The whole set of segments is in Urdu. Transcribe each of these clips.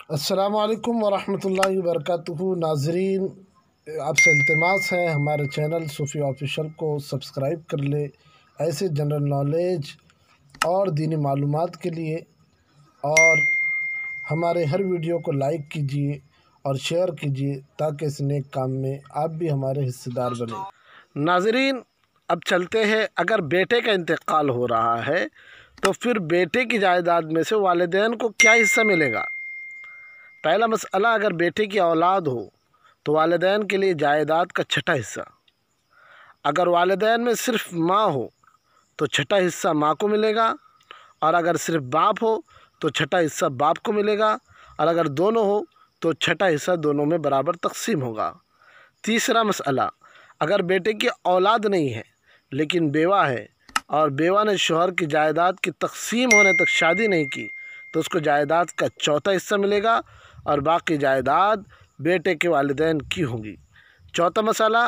السلام علیکم ورحمۃ اللہ وبرکاتہ۔ ناظرین، آپ سے التماس ہے ہمارے چینل صوفی آفیشل کو سبسکرائب کر لے ایسے جنرل نالج اور دینی معلومات کے لیے، اور ہمارے ہر ویڈیو کو لائک کیجیے اور شیئر کیجیے تاکہ اس نیک کام میں آپ بھی ہمارے حصے دار بنیں۔ ناظرین، اب چلتے ہیں، اگر بیٹے کا انتقال ہو رہا ہے تو پھر بیٹے کی جائیداد میں سے والدین کو کیا حصہ ملے گا؟ پہلا مسئلہ، اگر بیٹے کی اولاد ہو تو والدین کے لیے جائیداد کا چھٹا حصہ۔ اگر والدین میں صرف ماں ہو تو چھٹا حصہ ماں کو ملے گا، اور اگر صرف باپ ہو تو چھٹا حصہ باپ کو ملے گا، اور اگر دونوں ہو تو چھٹا حصہ دونوں میں برابر تقسیم ہوگا۔ تیسرا مسئلہ، اگر بیٹے کی اولاد نہیں ہے لیکن بیوہ ہے اور بیوہ نے شوہر کی جائیداد کی تقسیم ہونے تک شادی نہیں کی تو اس کو جائیداد کا چوتھا حصہ ملے گا، اور باقی جائیداد بیٹے کے والدین کی ہوگی۔ چوتھا مسئلہ،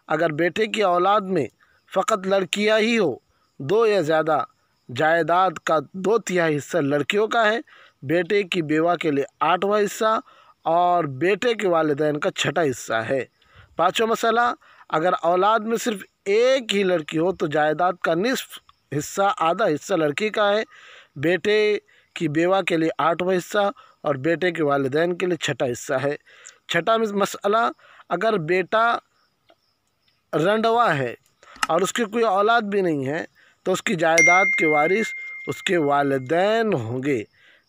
اگر بیٹے کی اولاد میں فقط لڑکیاں ہی ہو، دو یا زیادہ، جائیداد کا 2/3 حصہ لڑکیوں کا ہے، بیٹے کی بیوہ کے لیے 8واں حصہ اور بیٹے کے والدین کا چھٹا حصہ ہے۔ پانچواں مسئلہ، اگر اولاد میں صرف ایک ہی لڑکی ہو تو جائیداد کا نصف حصہ، آدھا حصہ لڑکی کا ہے، بیٹے کی بیوہ کے لیے 8واں حصہ اور بیٹے کے والدین کے لیے چھٹا حصہ ہے۔ چھٹا مسئلہ، اگر بیٹا رنڈوا ہے اور اس کی کوئی اولاد بھی نہیں ہے تو اس کی جائیداد کے وارث اس کے والدین ہوں گے،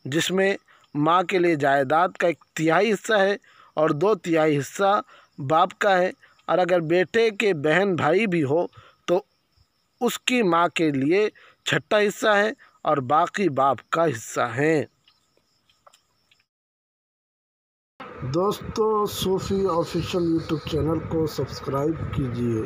جس میں ماں کے لیے جائیداد کا 1/3 حصہ ہے اور 2/3 حصہ باپ کا ہے، اور اگر بیٹے کے بہن بھائی بھی ہو تو اس کی ماں کے لیے چھٹا حصہ ہے اور باقی باپ کا حصہ ہیں۔ دوستو، صوفی آفیشل یوٹیوب چینل کو سبسکرائب کیجیے۔